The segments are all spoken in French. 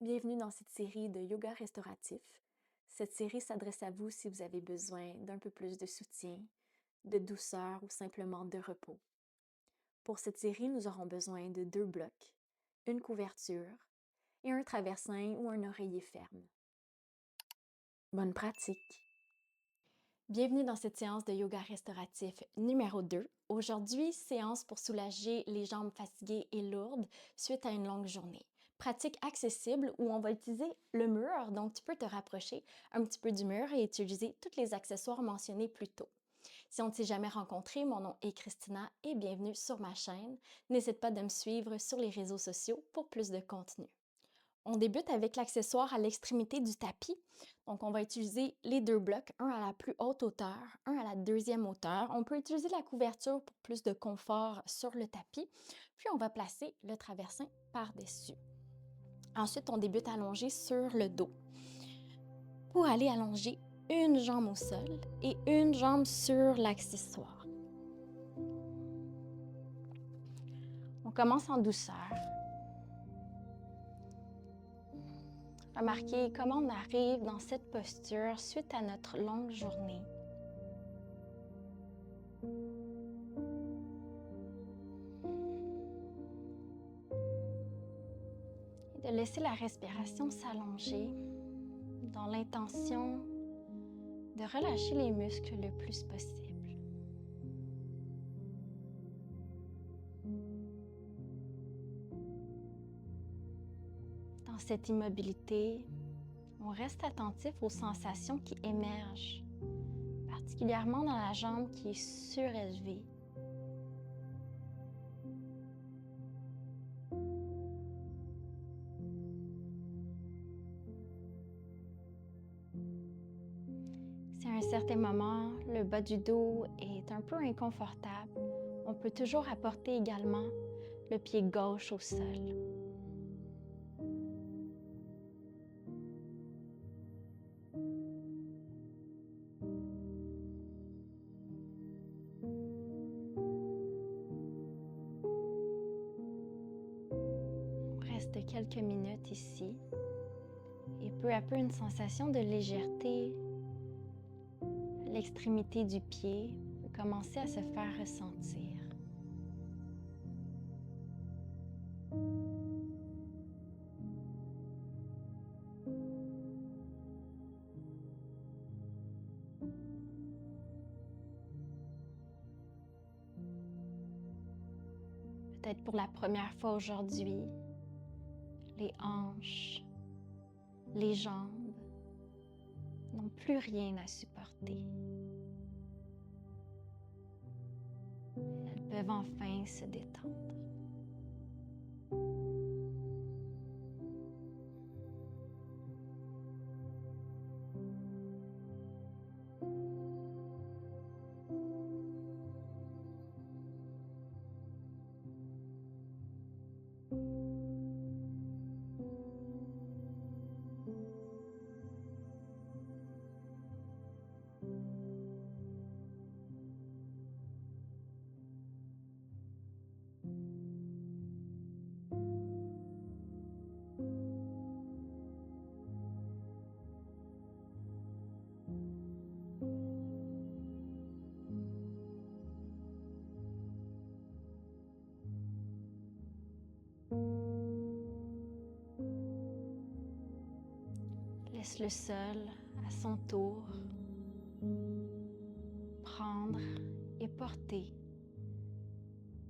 Bienvenue dans cette série de yoga restauratif. Cette série s'adresse à vous si vous avez besoin d'un peu plus de soutien, de douceur ou simplement de repos. Pour cette série, nous aurons besoin de 2 blocs, une couverture et un traversin ou un oreiller ferme. Bonne pratique! Bienvenue dans cette séance de yoga restauratif numéro 2. Aujourd'hui, séance pour soulager les jambes fatiguées et lourdes suite à une longue journée. Pratique accessible où on va utiliser le mur, donc tu peux te rapprocher un petit peu du mur et utiliser tous les accessoires mentionnés plus tôt. Si on ne s'est jamais rencontré, mon nom est Christina et bienvenue sur ma chaîne. N'hésite pas de me suivre sur les réseaux sociaux pour plus de contenu. On débute avec l'accessoire à l'extrémité du tapis. Donc, on va utiliser les 2 blocs, un à la plus haute hauteur, un à la deuxième hauteur. On peut utiliser la couverture pour plus de confort sur le tapis. Puis, on va placer le traversin par-dessus. Ensuite, on débute allongé sur le dos. Pour aller allonger une jambe au sol et une jambe sur l'accessoire. On commence en douceur. Remarquez comment on arrive dans cette posture suite à notre longue journée. Et de laisser la respiration s'allonger dans l'intention de relâcher les muscles le plus possible. Dans cette immobilité, on reste attentif aux sensations qui émergent, particulièrement dans la jambe qui est surélevée. Si à un certain moment, le bas du dos est un peu inconfortable, on peut toujours apporter également le pied gauche au sol. On reste quelques minutes ici et peu à peu une sensation de légèreté à l'extrémité du pied peut commencer à se faire ressentir. Peut-être pour la première fois aujourd'hui, les hanches, les jambes n'ont plus rien à supporter. Elles peuvent enfin se détendre. Laisse le sol, à son tour, prendre et porter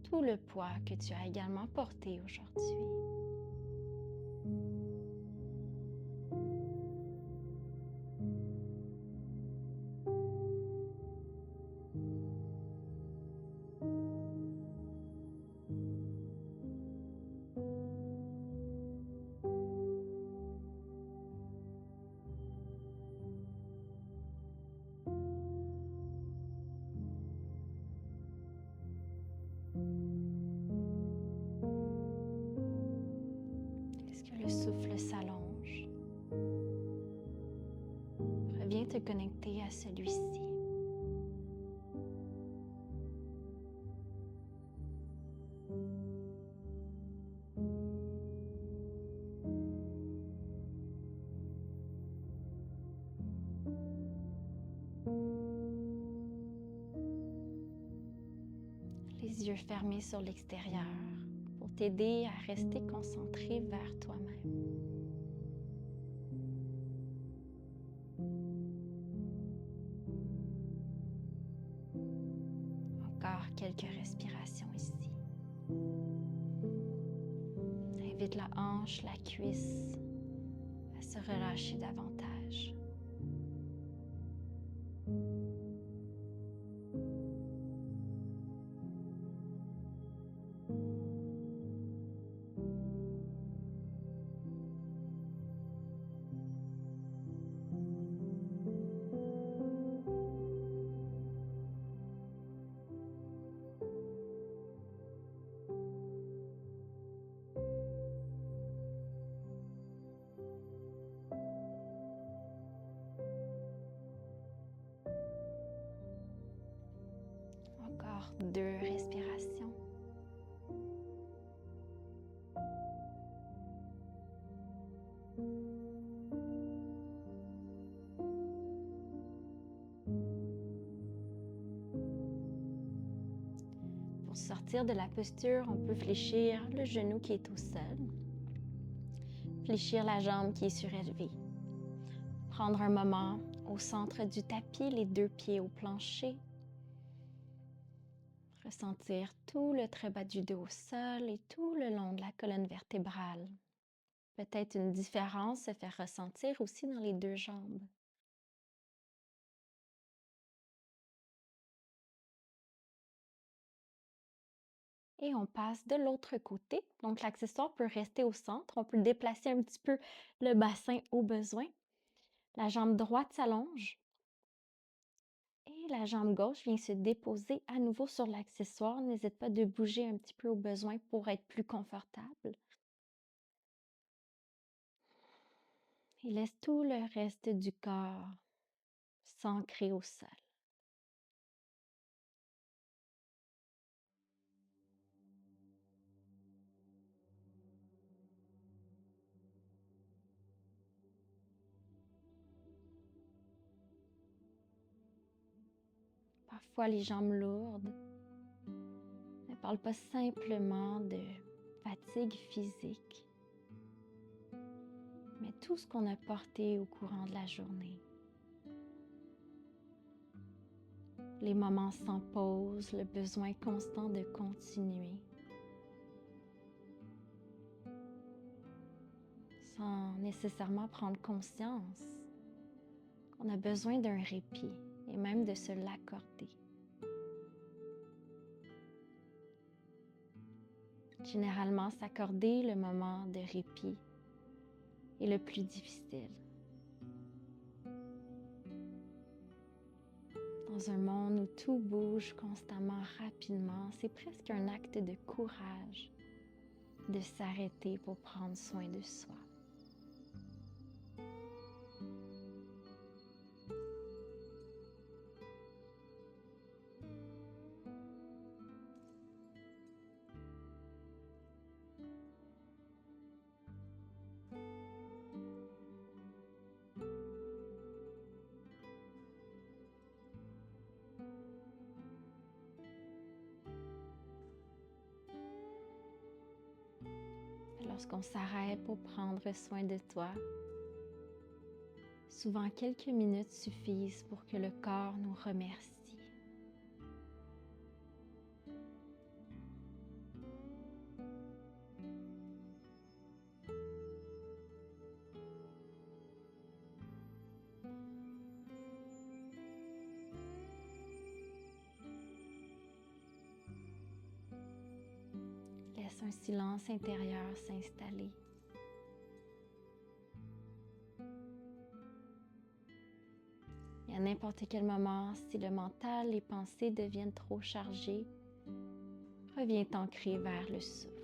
tout le poids que tu as également porté aujourd'hui. Est-ce que le souffle s'allonge? Reviens te connecter à celui-ci. les yeux fermés sur l'extérieur pour t'aider à rester concentré vers toi-même. Encore quelques respirations ici. Invite la hanche, la cuisse à se relâcher davantage. Encore 2 respirations. Pour sortir de la posture, on peut fléchir le genou qui est au sol, fléchir la jambe qui est surélevée. Prendre un moment au centre du tapis, les 2 pieds au plancher. Ressentir tout le très bas du dos au sol et tout le long de la colonne vertébrale. Peut-être une différence se faire ressentir aussi dans les 2 jambes. Et on passe de l'autre côté. Donc, l'accessoire peut rester au centre. On peut déplacer un petit peu le bassin au besoin. La jambe droite s'allonge. Et la jambe gauche vient se déposer à nouveau sur l'accessoire. N'hésite pas de bouger un petit peu au besoin pour être plus confortable. Et laisse tout le reste du corps s'ancrer au sol. Parfois, les jambes lourdes ne parlent pas simplement de fatigue physique, mais tout ce qu'on a porté au courant de la journée. Les moments sans pause, le besoin constant de continuer, sans nécessairement prendre conscience qu'on a besoin d'un répit et même de se l'accorder. Généralement, s'accorder le moment de répit est le plus difficile. Dans un monde où tout bouge constamment, rapidement, c'est presque un acte de courage de s'arrêter pour prendre soin de soi. Lorsqu'on s'arrête pour prendre soin de toi, souvent quelques minutes suffisent pour que le corps nous remercie. Laisse un silence intérieur s'installer. Et à n'importe quel moment, si le mental, les pensées deviennent trop chargées, reviens t'ancrer vers le souffle.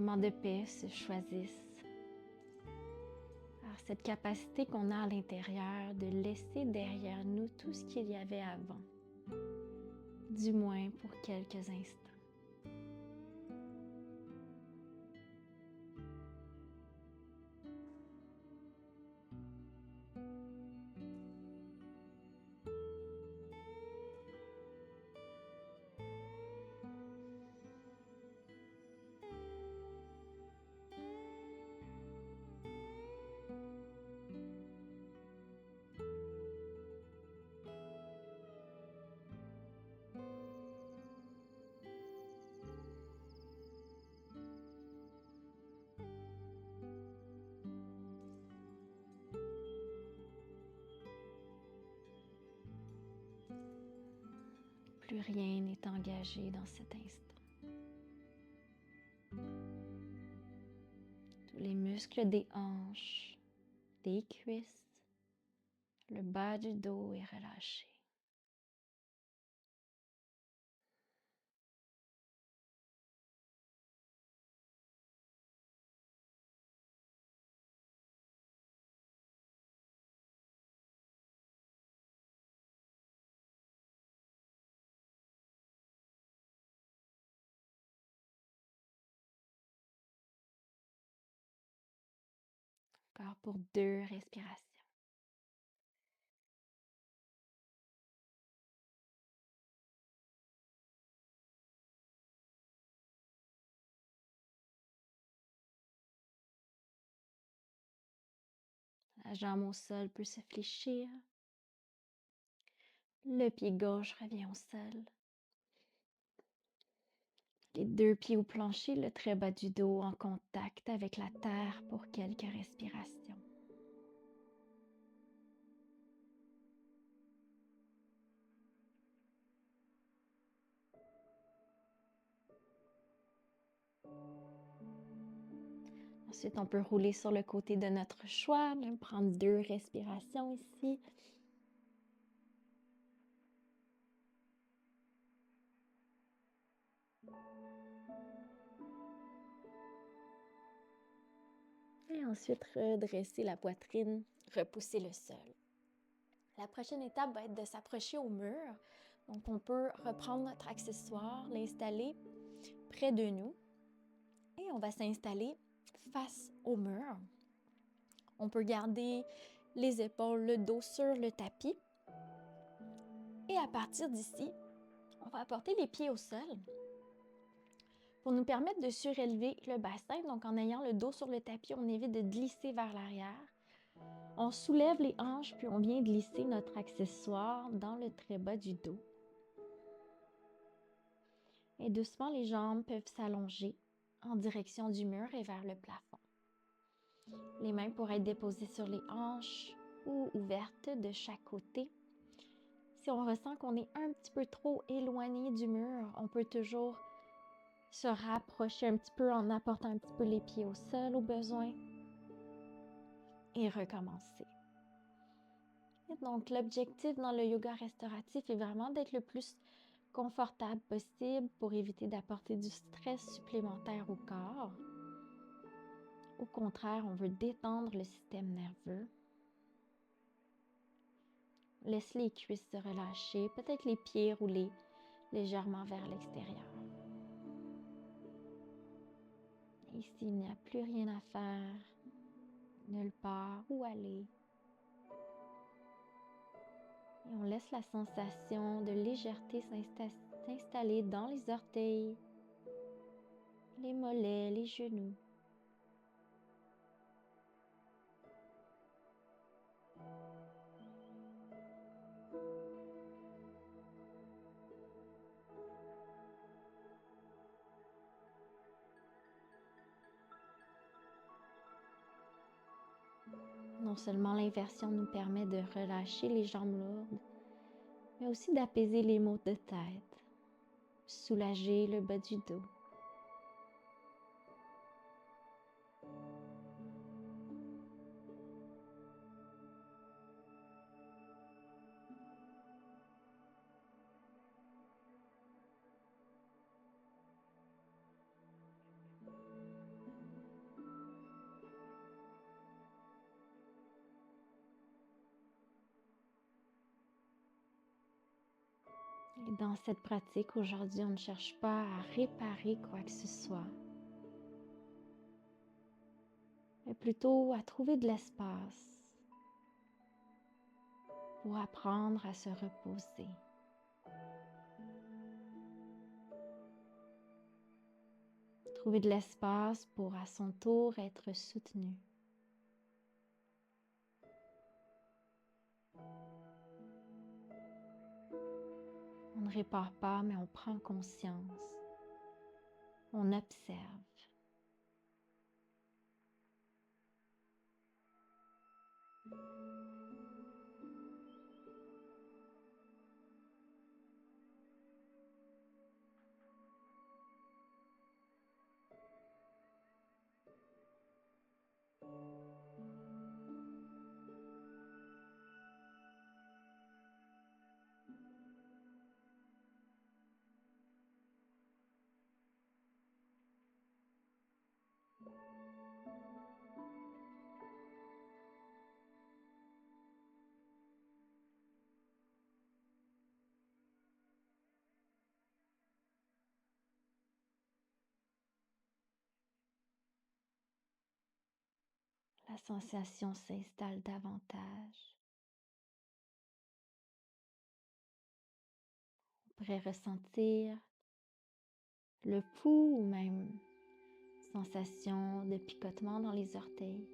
moments de paix se choisissent. Alors, cette capacité qu'on a à l'intérieur de laisser derrière nous tout ce qu'il y avait avant, du moins pour quelques instants. Plus rien n'est engagé dans cet instant. Tous les muscles des hanches, des cuisses, le bas du dos est relâché. Encore pour 2 respirations. La jambe au sol peut se fléchir. Le pied gauche revient au sol. Les 2 pieds au plancher, le très bas du dos en contact avec la terre pour quelques respirations. Ensuite, on peut rouler sur le côté de notre choix, même prendre 2 respirations ici. Et ensuite, redresser la poitrine, repousser le sol. La prochaine étape va être de s'approcher au mur. Donc, on peut reprendre notre accessoire, l'installer près de nous et on va s'installer face au mur. On peut garder les épaules, le dos sur le tapis. Et à partir d'ici, on va apporter les pieds au sol pour nous permettre de surélever le bassin. Donc, en ayant le dos sur le tapis, on évite de glisser vers l'arrière. On soulève les hanches, puis on vient glisser notre accessoire dans le très bas du dos. Et doucement, les jambes peuvent s'allonger en direction du mur et vers le plafond. Les mains pourraient être déposées sur les hanches ou ouvertes de chaque côté. Si on ressent qu'on est un petit peu trop éloigné du mur, on peut toujours se rapprocher un petit peu en apportant un petit peu les pieds au sol au besoin et recommencer. Et donc, l'objectif dans le yoga restauratif est vraiment d'être le plus confortable possible pour éviter d'apporter du stress supplémentaire au corps. Au contraire, on veut détendre le système nerveux. Laisse les cuisses se relâcher, peut-être les pieds rouler légèrement vers l'extérieur. Ici, il n'y a plus rien à faire, nulle part où aller. Et on laisse la sensation de légèreté s'installer dans les orteils, les mollets, les genoux. Non seulement l'inversion nous permet de relâcher les jambes lourdes, mais aussi d'apaiser les maux de tête, soulager le bas du dos. Et dans cette pratique, aujourd'hui, on ne cherche pas à réparer quoi que ce soit, mais plutôt à trouver de l'espace pour apprendre à se reposer. Trouver de l'espace pour à son tour être soutenu. On ne répare pas, mais on prend conscience. On observe. La sensation s'installe davantage. On pourrait ressentir le pouls ou même sensation de picotement dans les orteils.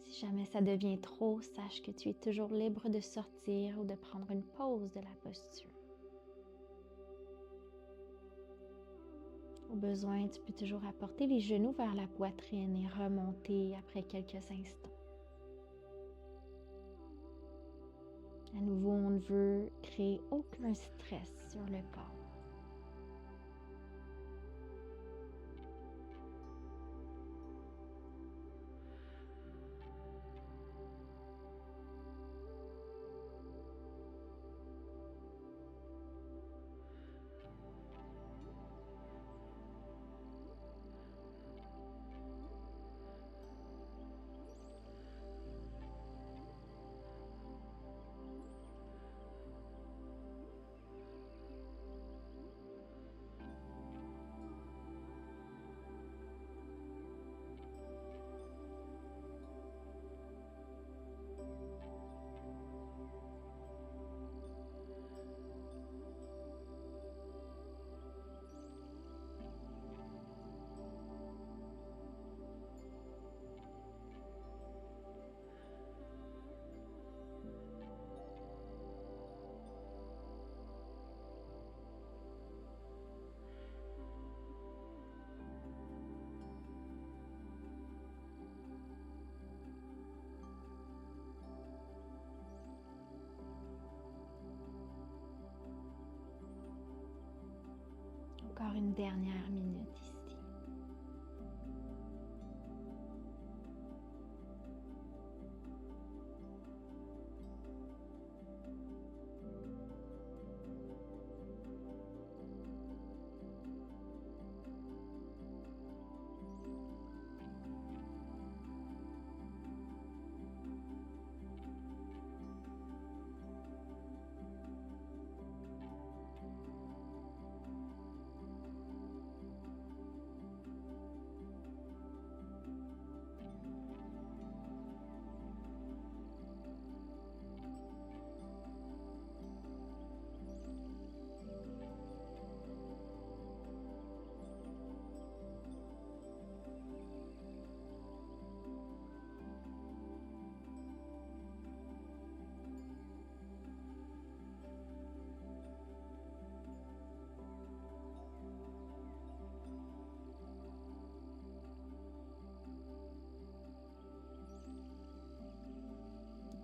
Si jamais ça devient trop, sache que tu es toujours libre de sortir ou de prendre une pause de la posture. Au besoin, tu peux toujours apporter les genoux vers la poitrine et remonter après quelques instants. À nouveau, on ne veut créer aucun stress sur le corps. Encore une dernière minute ici.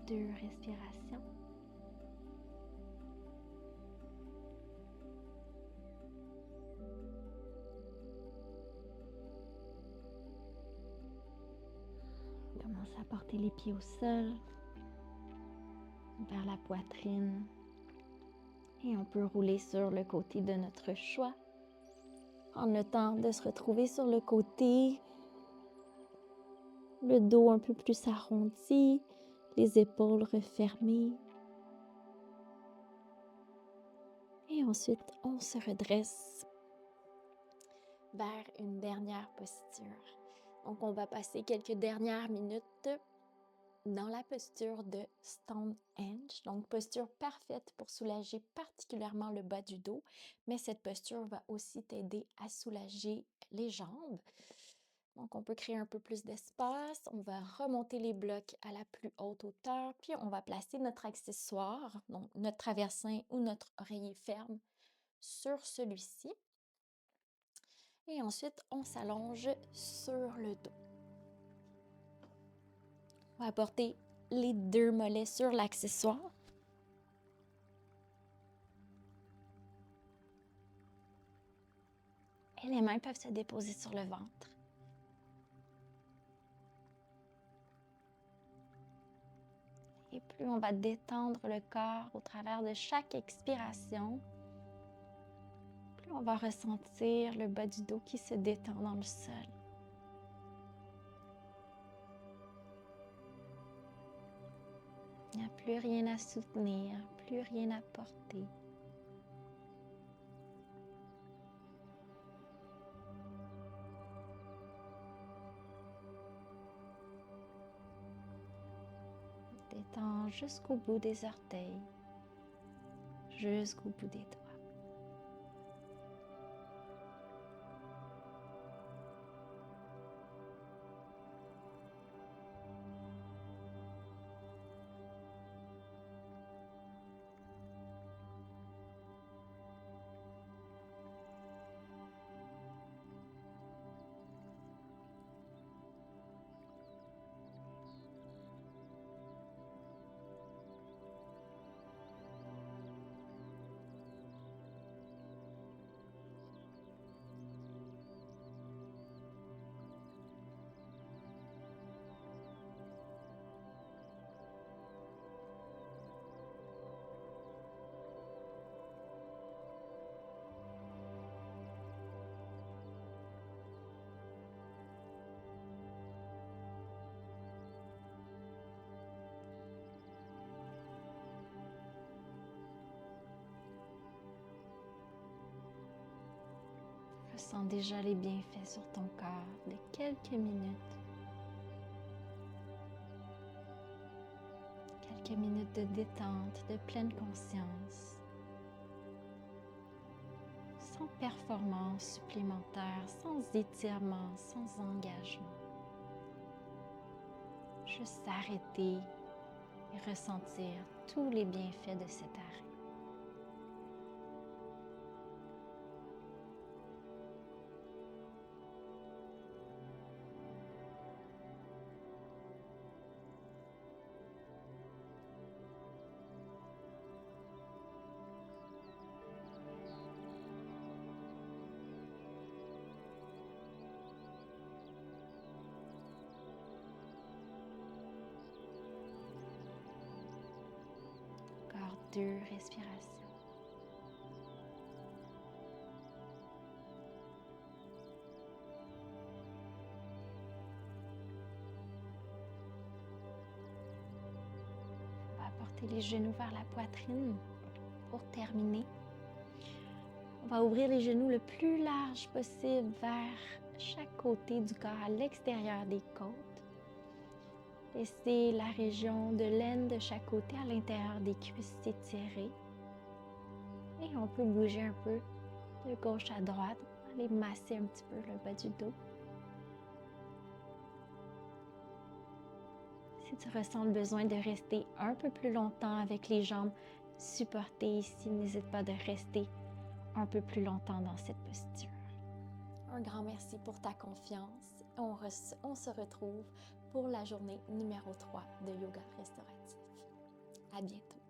Deux respirations. Commence à porter les pieds au sol, vers la poitrine. Et on peut rouler sur le côté de notre choix. Prendre le temps de se retrouver sur le côté, le dos un peu plus arrondi, les épaules refermées. Et ensuite, on se redresse vers une dernière posture. Donc, on va passer quelques dernières minutes dans la posture de Stonehenge. Donc, posture parfaite pour soulager particulièrement le bas du dos, mais cette posture va aussi t'aider à soulager les jambes. Donc, on peut créer un peu plus d'espace. On va remonter les blocs à la plus haute hauteur, puis on va placer notre accessoire, donc notre traversin ou notre oreiller ferme sur celui-ci. Et ensuite, on s'allonge sur le dos. On va porter les deux mollets sur l'accessoire. Et les mains peuvent se déposer sur le ventre. Et plus on va détendre le corps au travers de chaque expiration, plus on va ressentir le bas du dos qui se détend dans le sol. Il n'y a plus rien à soutenir, plus rien à porter. Détends jusqu'au bout des orteils, jusqu'au bout des doigts. Ressens déjà les bienfaits sur ton corps de quelques minutes. Quelques minutes de détente, de pleine conscience. Sans performance supplémentaire, sans étirement, sans engagement. Juste s'arrêter et ressentir tous les bienfaits de cet arrêt. Encore 2 respirations. On va porter les genoux vers la poitrine pour terminer. On va ouvrir les genoux le plus large possible vers chaque côté du corps, à l'extérieur des côtes. Laissez la région de l'aine de chaque côté à l'intérieur des cuisses s'étirer. Et on peut bouger un peu de gauche à droite, aller masser un petit peu le bas du dos. Si tu ressens le besoin de rester un peu plus longtemps avec les jambes supportées ici, n'hésite pas de rester un peu plus longtemps dans cette posture. Un grand merci pour ta confiance. On se retrouve pour la journée numéro 3 de yoga restauratif. À bientôt.